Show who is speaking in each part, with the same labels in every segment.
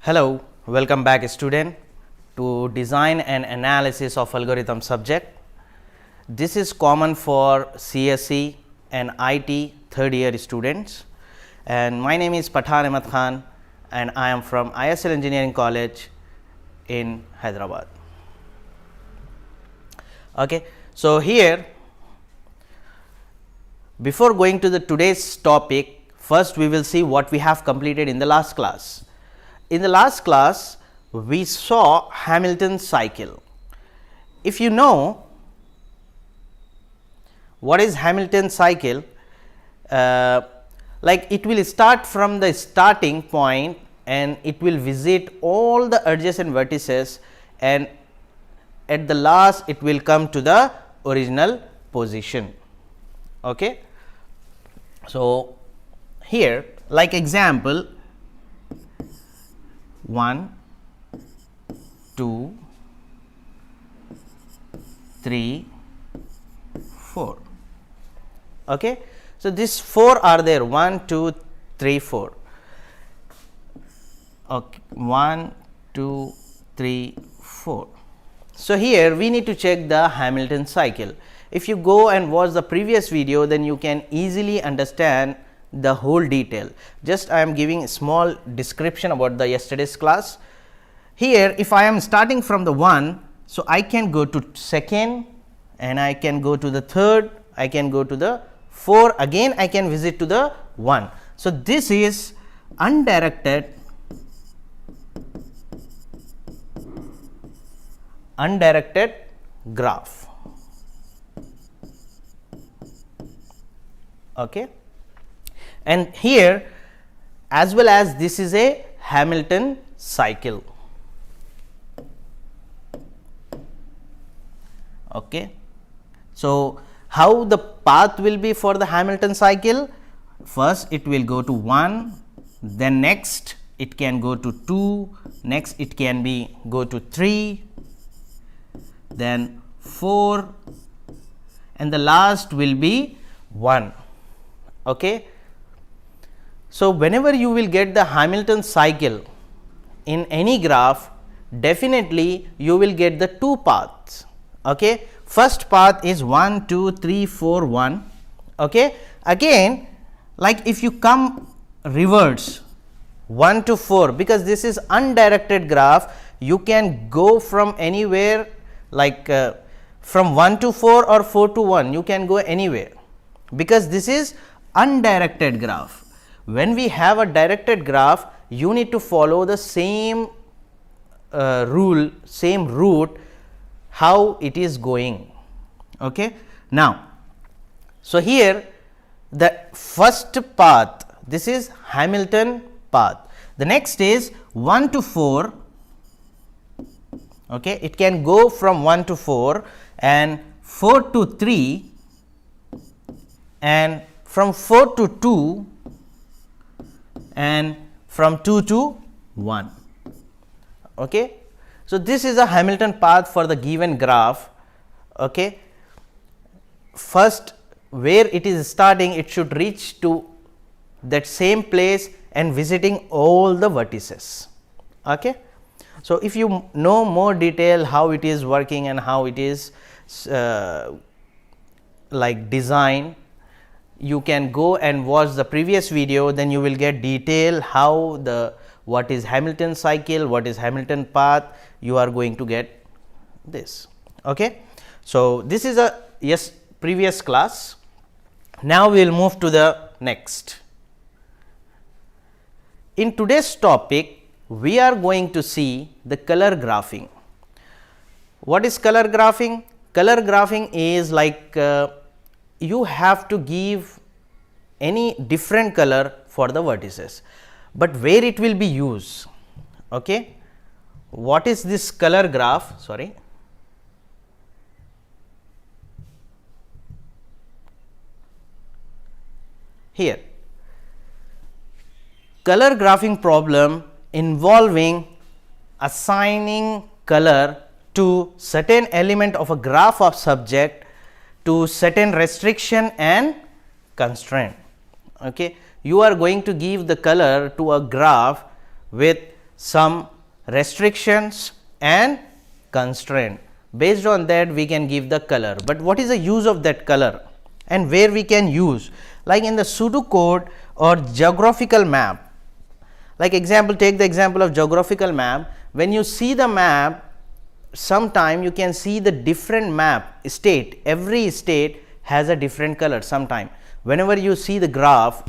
Speaker 1: Hello, welcome back student to design and analysis of algorithm subject. This is common for CSE and IT third year students, and my name is Pathan Ahmed Khan and I am from ISL Engineering College in Hyderabad. Okay. So, here before going to the today's topic, first we will see what we have completed in the last class. In the last class, we saw Hamilton cycle. If you know what is Hamilton cycle, like it will start from the starting point and it will visit all the adjacent vertices, and at the last it will come to the original position. Okay. So, here like example 1, 2, 3, 4. Okay. So, these 4 are there 1, 2, 3, 4. Okay. 1, 2, 3, 4. So, here we need to check the Hamilton cycle. If you go and watch the previous video, then you can easily understand the whole detail. Just I am giving a small description about the yesterday's class. Here if I am starting from the 1, so I can go to second and I can go to the third, I can go to the 4, again I can visit to the 1. So, this is undirected graph. Okay. And here as well as this is a Hamilton cycle. Okay. So, how the path will be for the Hamilton cycle? First it will go to 1, then next it can go to 2, next it can be go to 3, then 4, and the last will be 1. Okay. So, whenever you will get the Hamilton cycle in any graph, definitely you will get the 2 paths. Okay. First path is 1, 2, 3, 4, 1. Okay. Again, like if you come reverse 1 to 4, because this is undirected graph, you can go from anywhere, like from 1 to 4 or 4 to 1, you can go anywhere, because this is undirected graph. When we have a directed graph, you need to follow the same rule, same route how it is going. Okay. Now, so here the first path, this is Hamilton path. The next is 1 to 4. Okay. It can go from 1 to 4 and 4 to 3 and from 4 to 2 and from 2 to 1. Okay. So, this is a Hamilton path for the given graph. Okay. First, where it is starting, it should reach to that same place and visiting all the vertices. Okay. So, if you know more detail how it is working and how it is like design, you can go and watch the previous video, then you will get detail how the what is Hamilton cycle, what is Hamilton path, you are going to get this. Okay. So, this is a previous class. Now, we will move to the next. In today's topic, we are going to see the color graphing. What is color graphing? Color graphing is like you have to give any different color for the vertices, but where it will be used. Okay. What is this color graph? Sorry. Here, color graphing problem involving assigning color to certain element of a graph of subject to certain restriction and constraint. Okay. You are going to give the color to a graph with some restrictions and constraint. Based on that we can give the color, but what is the use of that color and where we can use, like in the pseudocode or geographical map. Like example, take the example of geographical map. When you see the map, sometime you can see the different map state, every state has a different color. Sometime whenever you see the graph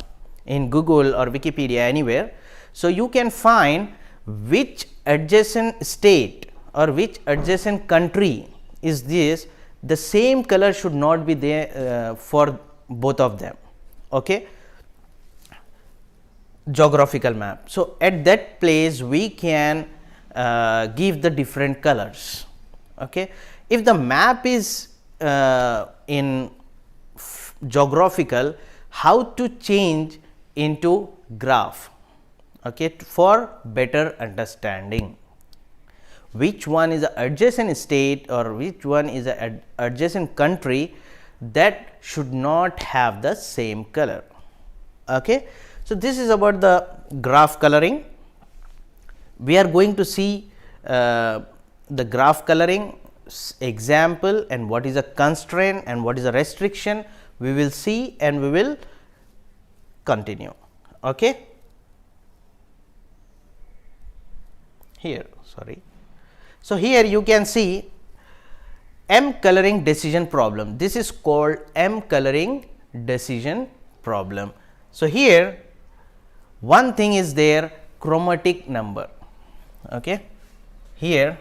Speaker 1: in Google or Wikipedia anywhere, so you can find which adjacent state or which adjacent country is this, the same color should not be there for both of them. Okay, geographical map. So at that place we can give the different colors. Okay, if the map is in geographical, how to change into graph, okay, for better understanding which one is the adjacent state or which one is the adjacent country that should not have the same color. Okay. So, this is about the graph coloring. We are going to see the graph coloring example and what is a constraint and what is a restriction. We will see and we will continue. Okay. Here, sorry. So, here you can see M coloring decision problem. This is called M coloring decision problem. So, here one thing is there, chromatic number. Okay. Here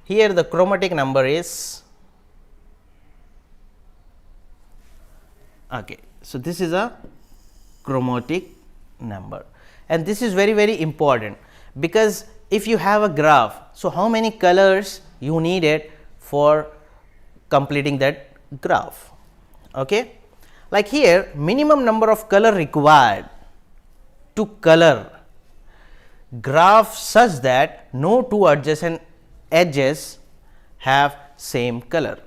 Speaker 1: the chromatic number is okay. So, this is a chromatic number and this is very important, because if you have a graph, so how many colors you needed for completing that graph. Okay. Like here minimum number of color required to color graph such that no two adjacent edges have same color.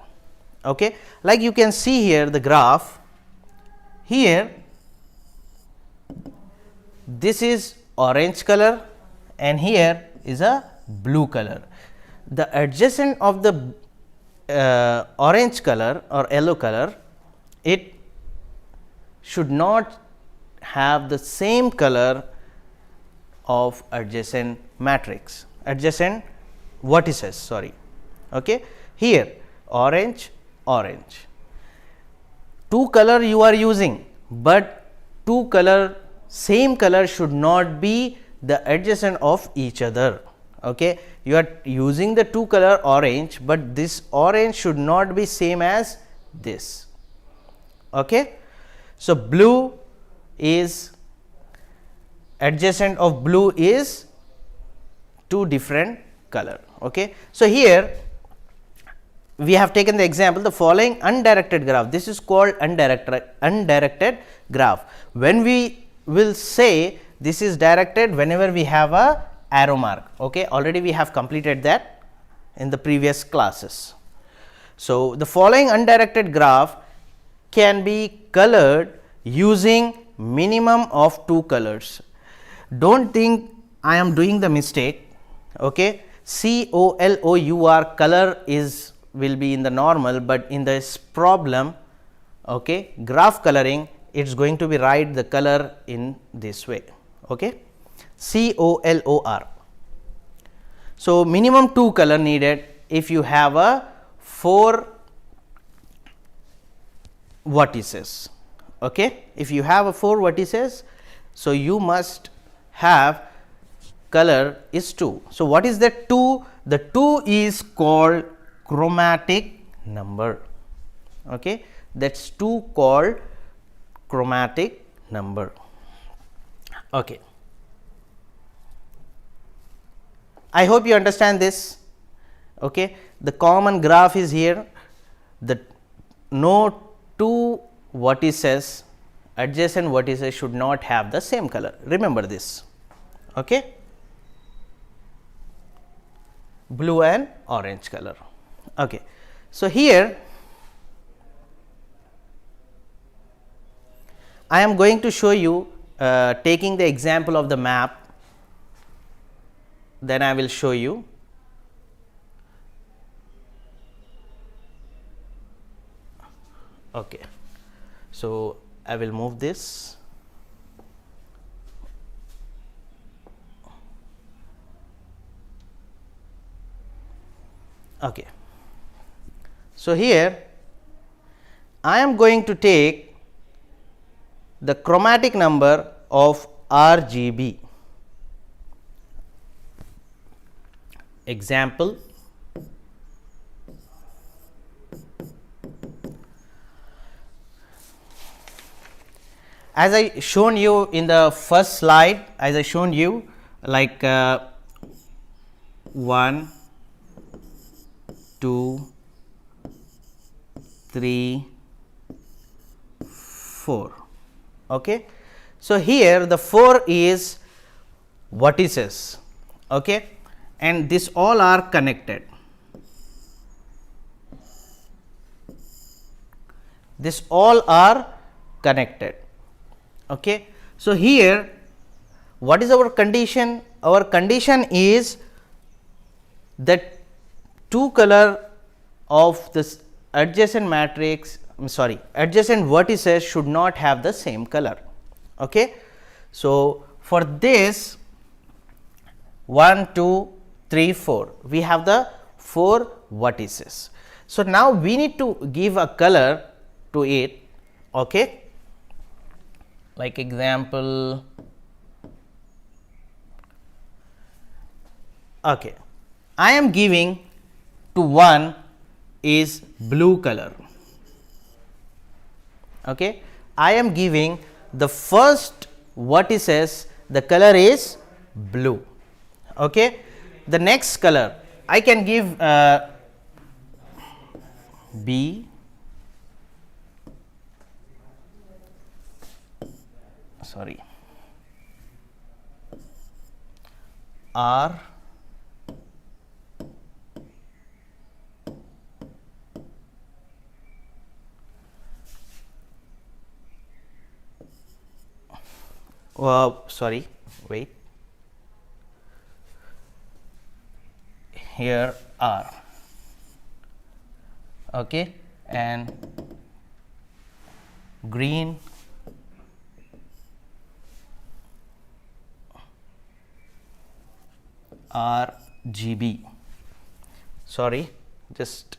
Speaker 1: Okay. Like you can see here the graph, here this is orange color and here is a blue color. The adjacent of the orange color or yellow color, it should not have the same color of adjacent matrix, adjacent vertices, sorry. Okay. Here orange, orange, two color you are using, but two color, same color should not be the adjacent of each other. Okay. You are using the two color orange, but this orange should not be same as this. Okay. So, blue is adjacent of blue is two different color. Okay. So, here we have taken the example, the following undirected graph. This is called undirected graph. When we will say this is directed, whenever we have a arrow mark. Okay. Already we have completed that in the previous classes. So, the following undirected graph can be colored using minimum of two colors. Don't think I am doing the mistake. Okay. COLOUR color is will be in the normal, but in this problem, okay, graph coloring, it is going to be write the color in this way. Okay. COLOR. So, minimum two color needed if you have a 4 vertices. Okay. If you have a 4 vertices, so you must have color is 2. So, what is that 2? The 2 is called chromatic number. Okay. That is 2 called chromatic number. Okay. I hope you understand this. Okay. The common graph is here, the no two vertices, adjacent vertices should not have the same color. Remember this. Okay. Blue and orange color. Okay. So, here I am going to show you taking the example of the map, then I will show you. Okay. So, I will move this. Okay. So, here I am going to take the chromatic number of RGB. Example, as I shown you in the first slide, as I shown you, like 1, 2, 3, 4. Okay. So, here the 4 is vertices, okay, and this all are connected. This all are connected. Okay. So, here what is our condition? Our condition is that two color of this adjacent matrix, adjacent vertices should not have the same color. Okay. So, for this 1, 2, 3, 4, we have the 4 vertices. So, now we need to give a color to it. Okay. Like example, okay, I am giving to 1 is blue color. Okay. I am giving the first vertices, the color is blue. Okay. The next color I can give B, sorry, R, sorry, wait, here R, okay, and green, RGB, sorry, just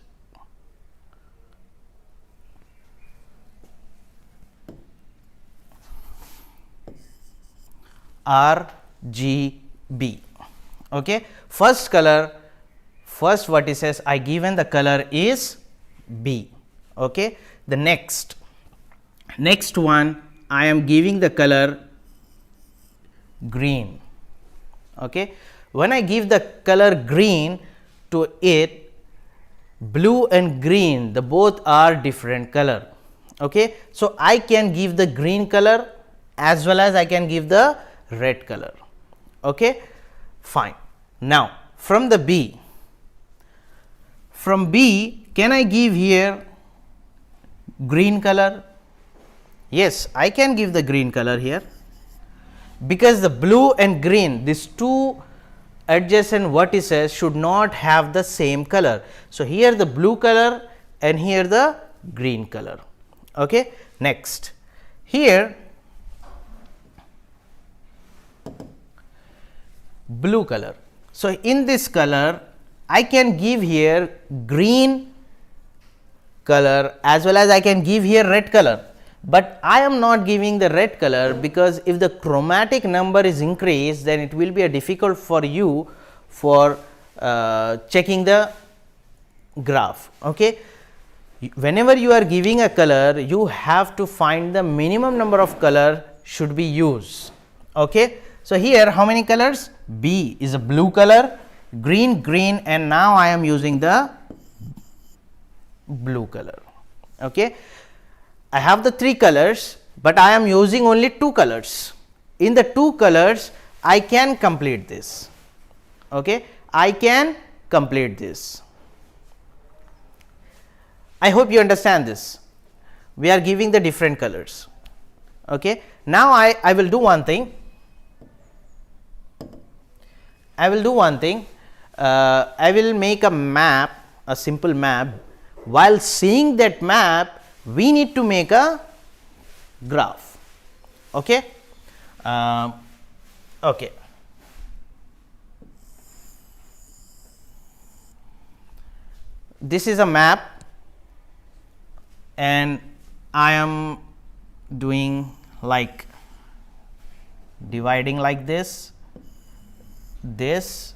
Speaker 1: RGB. Okay. First color, first vertices I given the color is B. Okay. The next one I am giving the color green. Okay. When I give the color green to it, blue and green, the both are different color. Okay. So, I can give the green color as well as I can give the red color. Okay. Fine. Now, from the B, can I give here green color? Yes, I can give the green color here, because the blue and green, these two adjacent vertices should not have the same color. So, here the blue color and here the green color. Okay. Next, here blue color. So, in this color I can give here green color as well as I can give here red color, but I am not giving the red color, because if the chromatic number is increased, then it will be a difficult for you for checking the graph. Okay. Whenever you are giving a color, you have to find the minimum number of color should be used. Okay. So, here how many colors? B is a blue color, green, and now I am using the blue color. Okay. I have the 3 colors, but I am using only 2 colors. In the 2 colors, I can complete this. Okay. I can complete this. I hope you understand this. We are giving the different colors. Okay. Now, I will do one thing. I will make a map, a simple map. While seeing that map, we need to make a graph. Okay. Okay. This is a map, and I am doing like dividing like this, this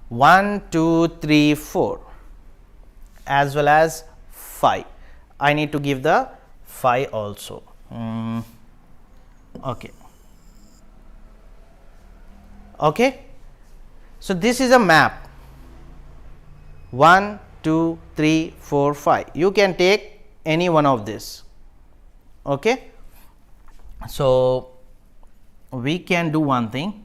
Speaker 1: 1, 2, 3, 4 as well as 5. I need to give the 5 also. Okay. Okay. So, this is a map 1, 2, 3, 4, 5. You can take any one of this. Okay. So, we can do one thing.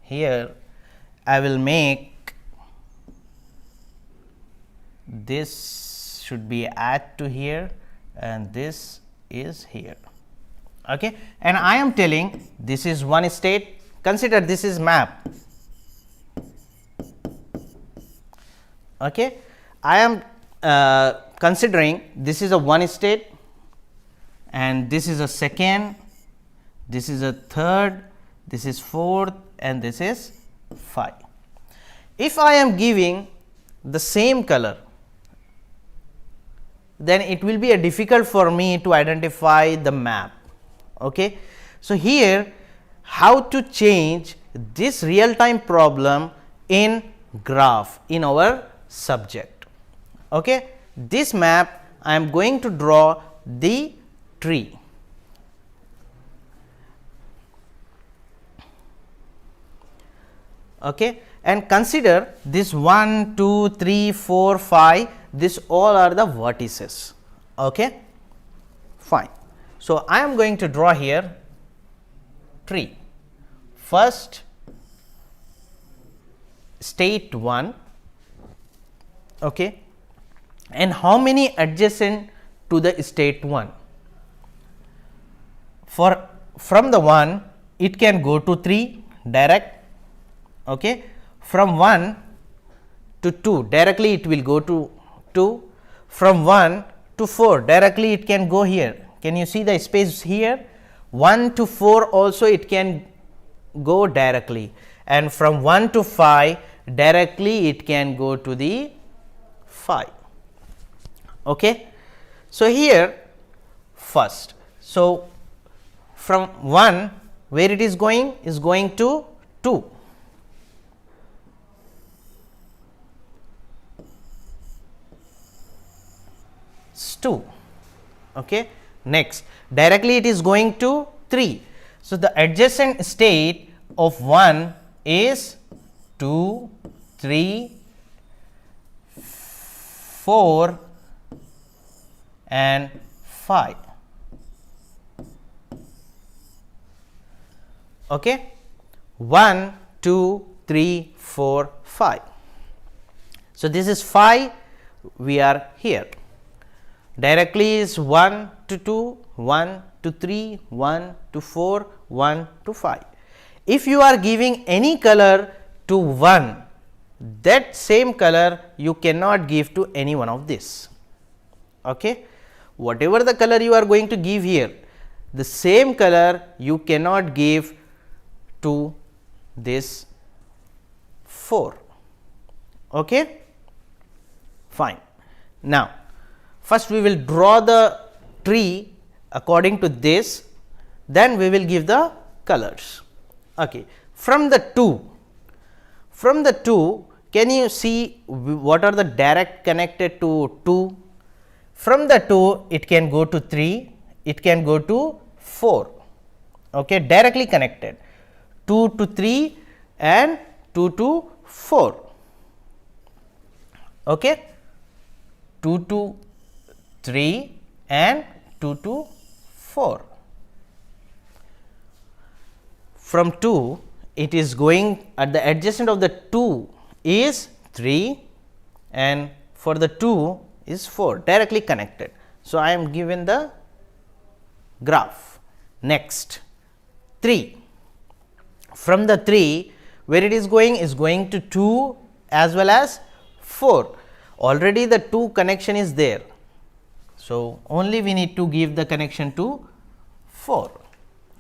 Speaker 1: Here I will make this should be add to here, and this is here. Okay. And I am telling this is one state. Consider this is map. Okay. I am considering this is a one state, and this is a second, this is a third, this is fourth, and this is 5. If I am giving the same color, then it will be a difficult for me to identify the map. Okay. So, here how to change this real time problem in graph in our subject. Okay. This map I am going to draw the tree. Okay. And consider this 1, 2, 3, 4, 5, this all are the vertices. Okay. Fine. So, I am going to draw here tree. First state 1, okay, and how many adjacent to the state 1? For from the 1 it can go to 3 direct, okay. From 1 to 2 directly it will go to 2, from 1 to 4 directly it can go here. Can you see the space here? 1 to 4 also it can go directly, and from 1 to 5 directly it can go to the 5. Okay. So, here first, so from 1 where it is going to 2. It's 2. Okay. Next, directly it is going to 3. So, the adjacent state of 1 is 2, 3, 4 and 5. Okay. 1, 2, 3, 4, 5. So, this is 5, we are here. Directly is 1 to 2, 1 to 3, 1 to 4, 1 to 5. If you are giving any color to 1, that same color you cannot give to any one of this. Okay. Whatever the color you are going to give here, the same color you cannot give to this 4. Okay. Fine. Now, first we will draw the tree according to this, then we will give the colors. Okay. From the 2, can you see what are the direct connected to 2? From the 2 it can go to 3, it can go to 4, okay, directly connected, 2 to 3 and 2 to 4, okay, 2 to 3 and 2 to 4. From 2 it is going at the adjacent of the 2 is 3 and for the 2 is 4 directly connected. So, I am given the graph. Next 3, from the 3 where it is going to 2 as well as 4, already the 2 connection is there. So, only we need to give the connection to 4,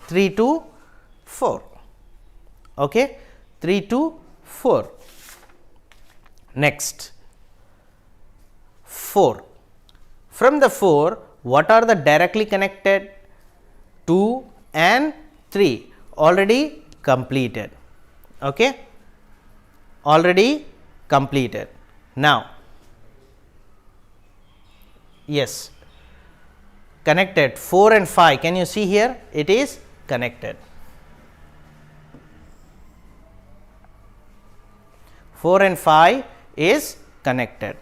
Speaker 1: 3 to 4, okay, 3 to 4. Next 4, from the 4 what are the directly connected? 2 and 3 already completed, okay, already completed. Now, yes, connected 4 and 5, can you see here it is connected, 4 and 5 is connected.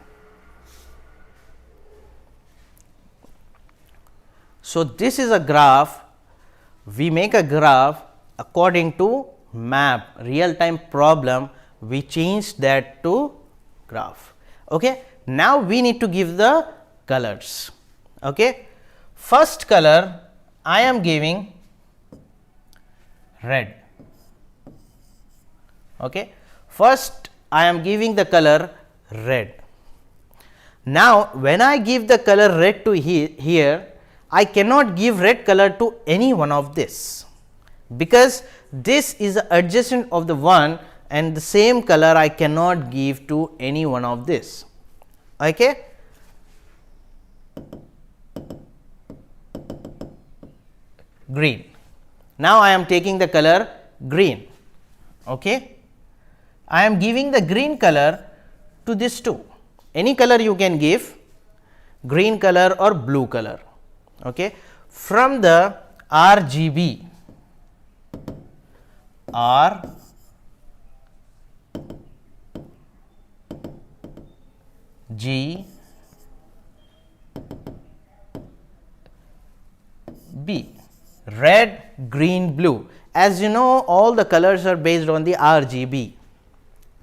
Speaker 1: So, this is a graph, we make a graph according to map real time problem, we change that to graph. Okay. Now, we need to give the colors. Okay. First color I am giving red. Okay. First I am giving the color red. Now, when I give the color red to here, I cannot give red color to any one of this, because this is adjacent of the one and the same color I cannot give to any one of this. Okay. Green. Now, I am taking the color green. Okay. I am giving the green color to this 2, any color you can give, green color or blue color. Okay. From the RGB, R G B, red, green, blue. As you know, all the colors are based on the RGB.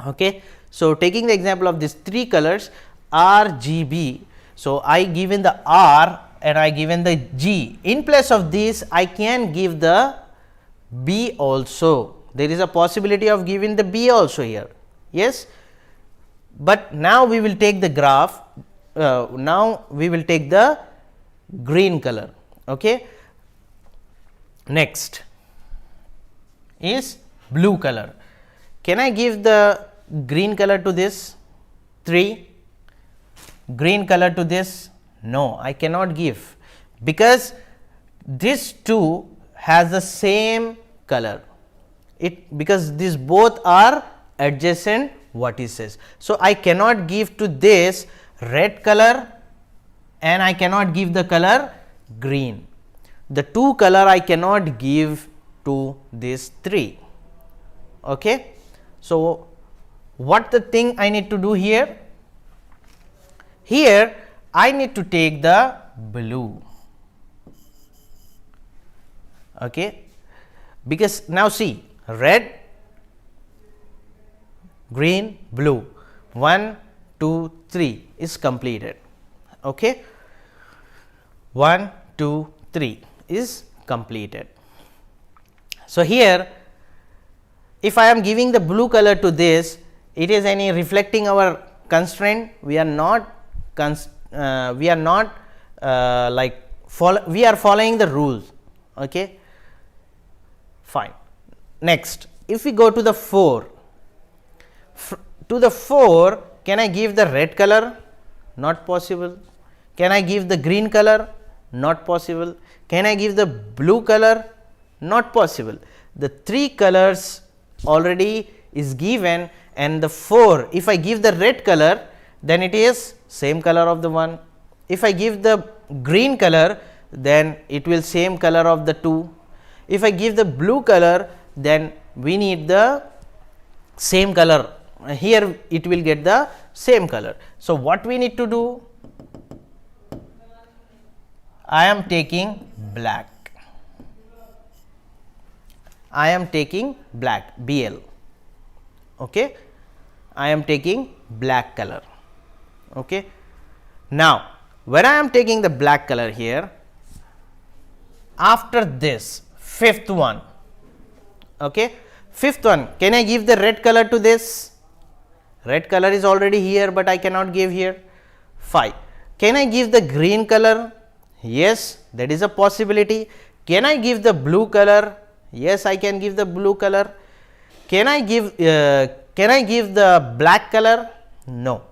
Speaker 1: Okay. So, taking the example of these 3 colors RGB. So, I given the R and I given the G. In place of this, I can give the B also. There is a possibility of giving the B also here. Yes, but now we will take the graph. Now, we will take the green color. Okay. Next is blue color. Can I give the green color to this 3, green color to this? No, I cannot give, because this 2 has the same color, because these both are adjacent vertices. So, I cannot give to this red color and I cannot give the color green. The 2 color I cannot give to this 3. Okay. So, what the thing I need to do here? Here I need to take the blue. Okay. Because now see, red, green, blue, 1, 2, 3 is completed. Okay. 1, 2, 3 is completed. So, here if I am giving the blue color to this, it is any reflecting our constraint. We are not we are following the rules. Okay. Fine. Next, if we go to the 4, to the 4, can I give the red color? Not possible. Can I give the green color? Not possible. Can I give the blue color? Not possible. The 3 colors already is given, and the 4, if I give the red color, then it is same color of the 1. If I give the green color, then it will same color of the 2. If I give the blue color, then we need the same color. Here it will get the same color. So, what we need to do? I am taking black. I am taking black BL. Okay, I am taking black color. Okay. Now, when I am taking the black color here, after this fifth one, okay, fifth one, can I give the red color to this? Red color is already here, but I cannot give here. 5. Can I give the green color? Yes, that is a possibility. Can I give the blue color? Yes, I can give the blue color. Can I give the black color? No,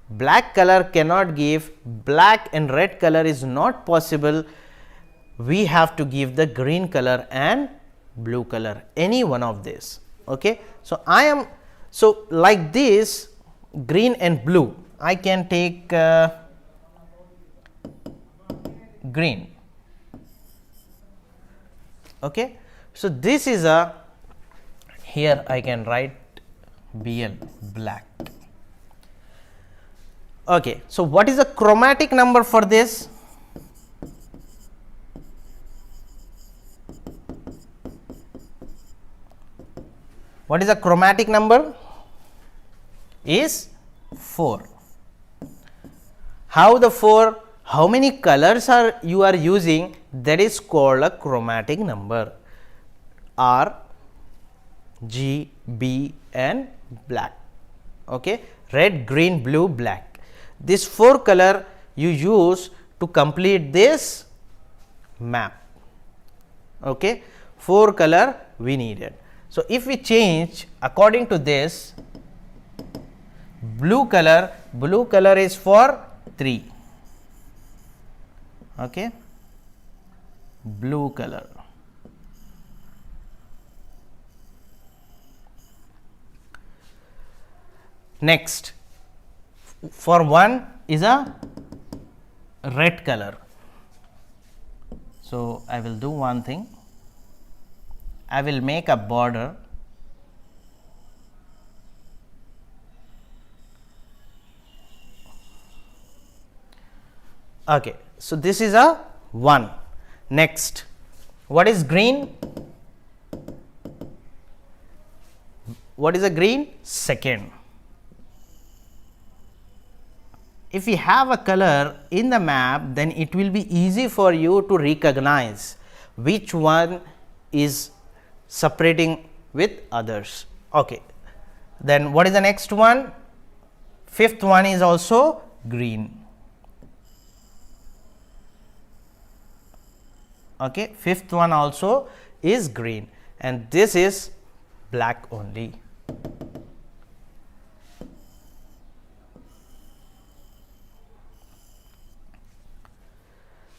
Speaker 1: black color cannot give. Black and red color is not possible. We have to give the green color and blue color, any one of this. Okay. So, I am, so like this, green and blue, I can take green. Okay. So, this is a, here I can write BL, black. Okay. So, what is the chromatic number for this? What is the chromatic number? Is 4. How the 4? How many colors are you are using? That is called a chromatic number. R, G, B and black. Okay. Red, green, blue, black. This 4 color you use to complete this map. Okay. 4 color we needed. So, if we change according to this, blue color is for 3. Okay. Blue color. Next, for 1 is a red color. So, I will do one thing. I will make a border. Okay. So, this is a 1. Next, what is green? What is a green? Second. If you have a color in the map, then it will be easy for you to recognize which one is separating with others. Okay. Then what is the next one? Fifth one is also green. Okay. Fifth one also is green and this is black only.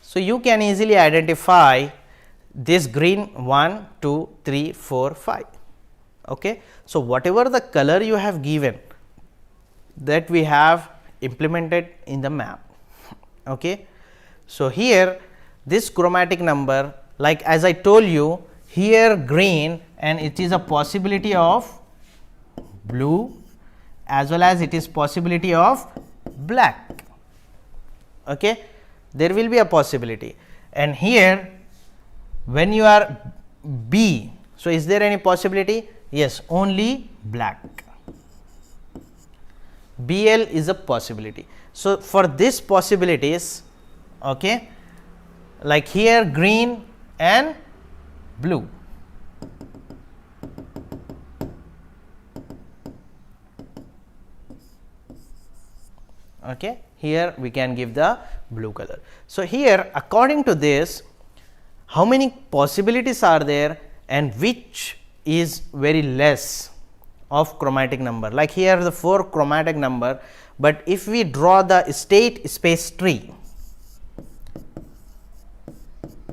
Speaker 1: So, you can easily identify this green 1, 2, 3, 4, 5. Okay. So, whatever the color you have given, that we have implemented in the map. Okay. So, here this chromatic number, like as I told you, here green and it is a possibility of blue as well as it is possibility of black. Okay. There will be a possibility, and here when you are B, so is there any possibility? Yes, only black. BL is a possibility. So, for this possibilities, okay, like here green and blue. Okay. Here we can give the blue color. So, here according to this, how many possibilities are there and which is very less of chromatic number? Like here the 4 chromatic number, but if we draw the state space tree,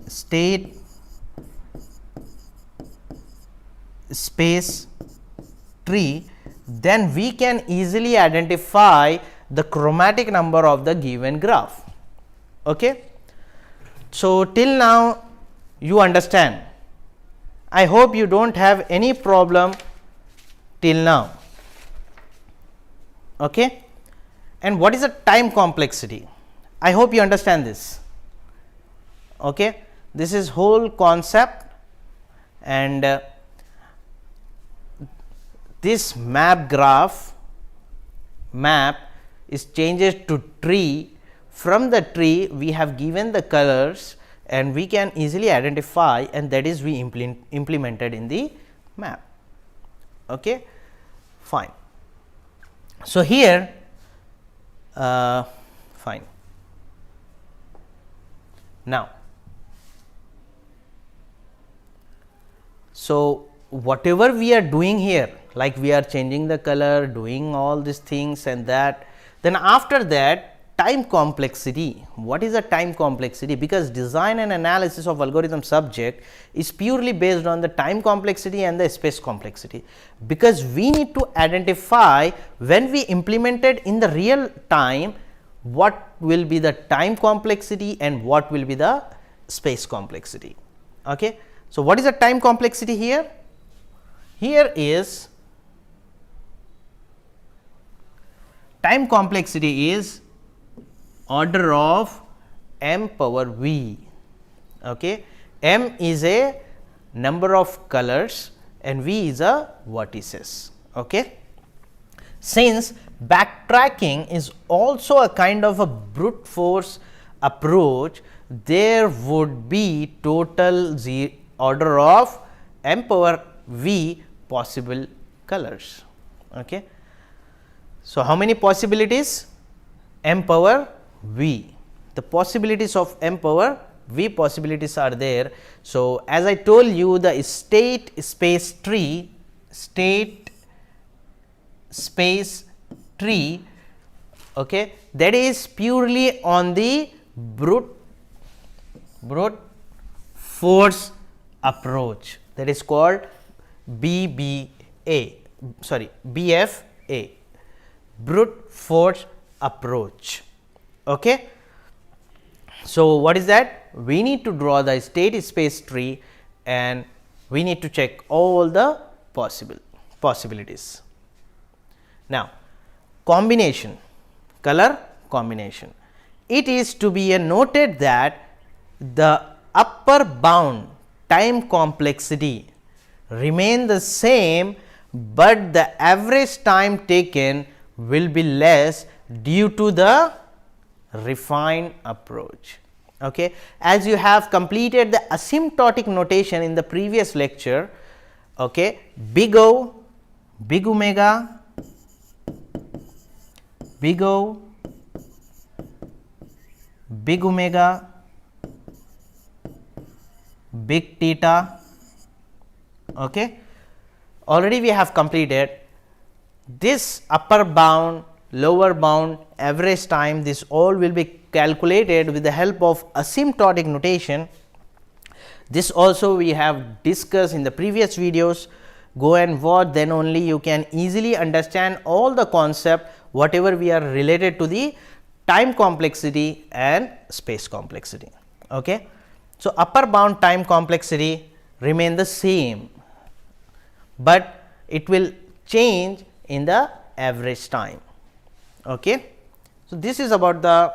Speaker 1: state space tree, then we can easily identify the chromatic number of the given graph. Okay. So, till now you understand. I hope you do not have any problem till now. Okay. And what is the time complexity? I hope you understand this. Okay. This is whole concept, and this map graph map is changes to tree. From the tree we have given the colors and we can easily identify, and that is we implemented in the map. Okay, fine. So, here fine. Now, so whatever we are doing here, like we are changing the color, doing all these things and that, then after that time complexity. What is a time complexity? Because design and analysis of algorithm subject is purely based on the time complexity and the space complexity, because we need to identify when we implemented in the real time what will be the time complexity and what will be the space complexity. Okay. So, what is the time complexity here? Here is time complexity is order of m power v. Okay. M is a number of colors and v is a vertices. Okay. Since backtracking is also a kind of a brute force approach, there would be total order of m power v possible colors. Okay. So, how many possibilities? M power v. The possibilities of m power v possibilities are there. So, as I told you, the state space tree, okay, that is purely on the brute force approach, that is called BFA, brute force approach. Okay. So, what is that? We need to draw the state space tree and we need to check all the possibilities. Now, combination, color combination. It is to be noted that the upper bound time complexity remain the same, but the average time taken will be less due to the refined approach. Okay. As you have completed the asymptotic notation in the previous lecture, okay, big O, big omega, big O, big omega, big theta. Okay. Already we have completed this upper bound, lower bound, average time, this all will be calculated with the help of asymptotic notation. This also we have discussed in the previous videos. Go and watch, then only you can easily understand all the concept whatever we are related to the time complexity and space complexity. Okay. So, upper bound time complexity remain the same, but it will change in the average time. Okay. So, this is about the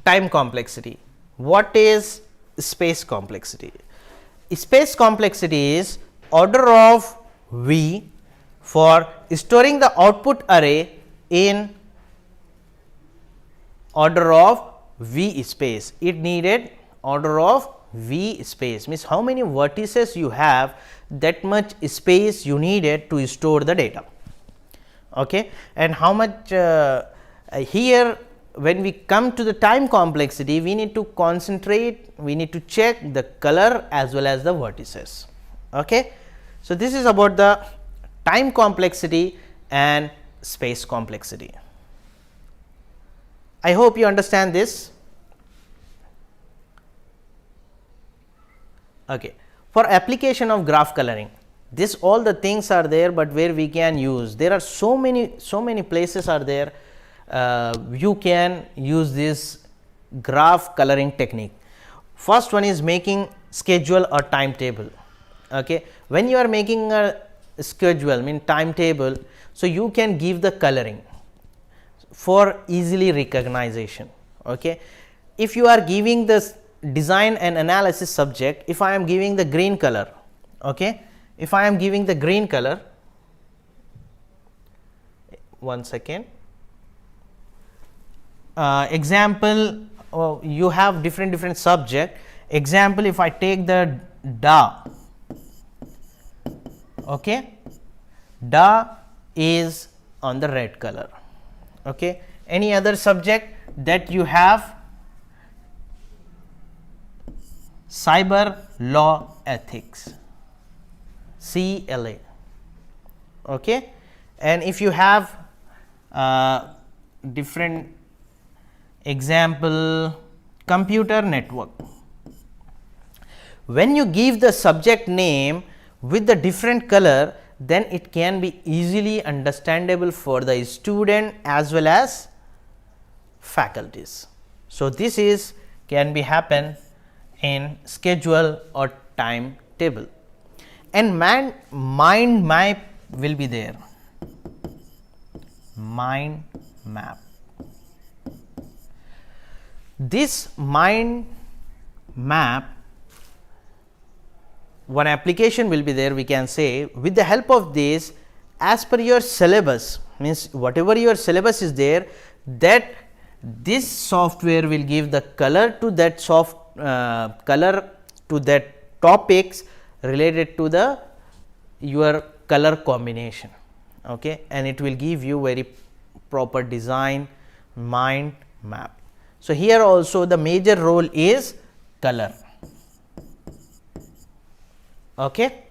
Speaker 1: time complexity. What is space complexity? Space complexity is order of v for storing the output array in order of v space. It needed order of v space, means how many vertices you have, that much space you needed to store the data. Okay. And how much here when we come to the time complexity, we need to concentrate, we need to check the color as well as the vertices. Okay. So, this is about the time complexity and space complexity. I hope you understand this. Okay. For application of graph coloring, this all the things are there, but where we can use, there are so many places are there. You can use this graph coloring technique. First one is making schedule or timetable. Okay. When you are making a schedule, mean timetable, so you can give the coloring for easily recognition. Okay. If you are giving this design and analysis subject, if I am giving the green color, okay, if I am giving the green color, one second, example, you have different subject. Example, if I take the da, okay, da is on the red color. Okay. Any other subject that you have, cyber law ethics, CLA. Okay. And if you have different example, computer network, when you give the subject name with the different color, then it can be easily understandable for the student as well as faculties. So, this is can be happen in schedule or timetable, and mind map will be there, mind map. This mind map, one application will be there, we can say. With the help of this, as per your syllabus, means whatever your syllabus is there, that this software will give the color to that color to that topics related to the your color combination, okay, and it will give you very proper design mind map. So, here also the major role is color. Okay.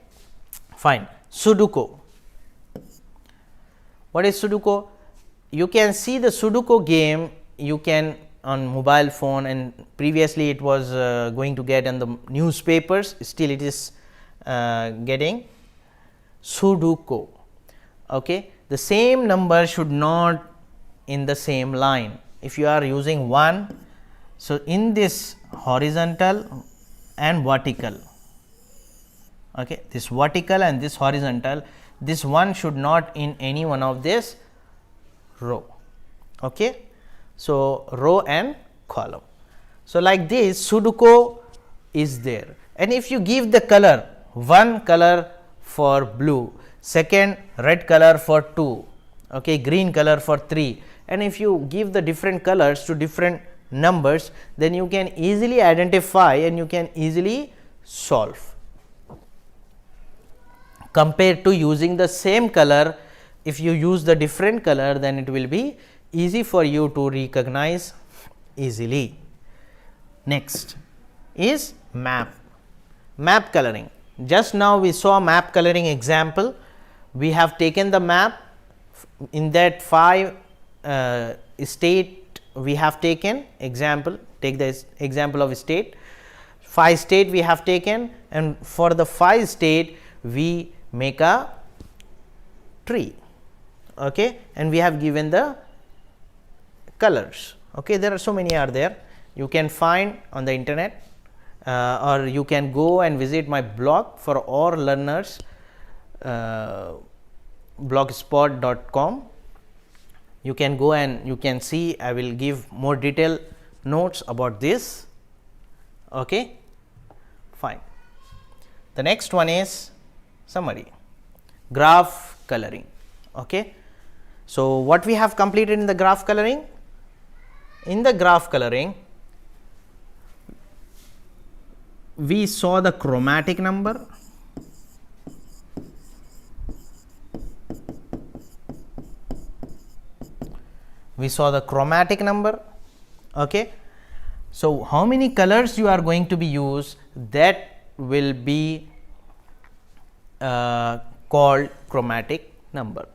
Speaker 1: Fine. Sudoku. What is Sudoku? You can see the Sudoku game, you can on mobile phone, and previously it was going to get in the newspapers, still it is getting Sudoku. Okay. The same number should not in the same line. If you are using 1, so in this horizontal and vertical, okay, this vertical and this horizontal, this one should not in any one of this row. Okay. So, row and column. So, like this Sudoku is there, and if you give the color, one color for blue, second red color for 2, okay, green color for 3, and if you give the different colors to different numbers, then you can easily identify and you can easily solve, compared to using the same color. If you use the different color, then it will be easy for you to recognize easily. Next is map coloring. Just now we saw map coloring example. We have taken the map, in that 5 state we have taken example, take the example of state, 5 state we have taken, and for the 5 state we make a tree, okay, and we have given the colors. Okay. There are so many are there, you can find on the internet, or you can go and visit my blog for all learners, blogspot.com. You can go and you can see, I will give more detailed notes about this. Okay. Fine. The next one is summary, graph coloring. Okay. So, what we have completed in the graph coloring? In the graph coloring, we saw the chromatic number, okay. So, how many colors you are going to be used, that will be called chromatic number.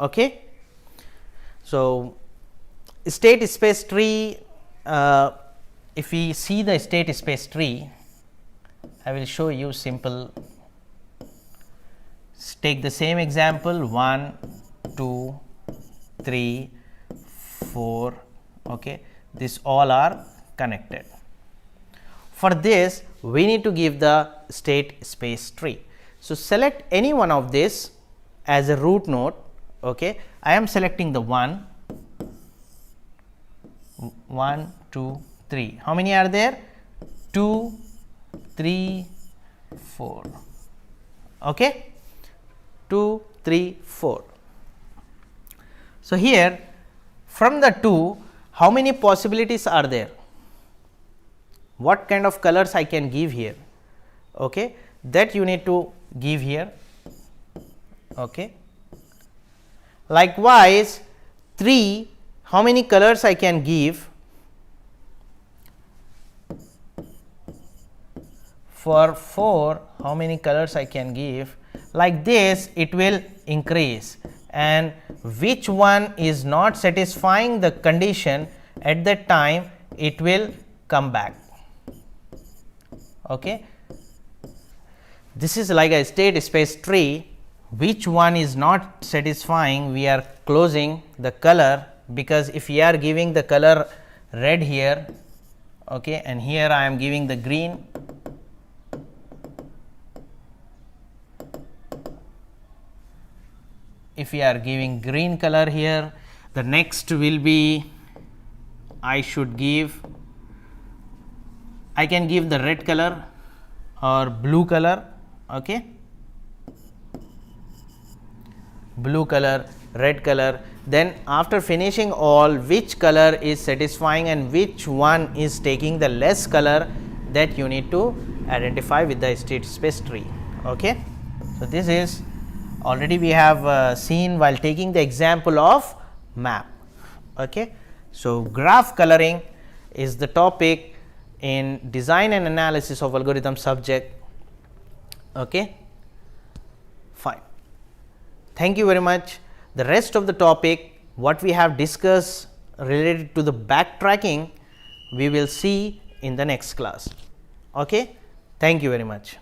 Speaker 1: Okay. So, state space tree, if we see the state space tree, I will show you simple. Take the same example, 1, 2, 3, 4, okay, this all are connected. For this we need to give the state space tree. So, select any one of this as a root node. Okay. I am selecting the 1, 2, 3. How many are there? 2, 3, 4. Okay, 2, 3, 4. So, here from the 2, how many possibilities are there? What kind of colors I can give here? Okay, that you need to give here. Okay. Likewise, 3, how many colors I can give? For 4, how many colors I can give? Like this, it will increase, and which one is not satisfying the condition at that time, it will come back. Okay. This is like a state space tree. Which one is not satisfying, we are closing the color, because if we are giving the color red here, okay, and here I am giving the green, if we are giving green color here, the next will be I should give, I can give the red color or blue color. Okay. Blue color, red color, then after finishing all, which color is satisfying and which one is taking the less color, that you need to identify with the state space tree. Okay. So, this is already we have seen while taking the example of map. Okay. So, graph coloring is the topic in design and analysis of algorithm subject. Okay. Fine. Thank you very much. The rest of the topic, what we have discussed related to the backtracking, we will see in the next class. Okay. Thank you very much.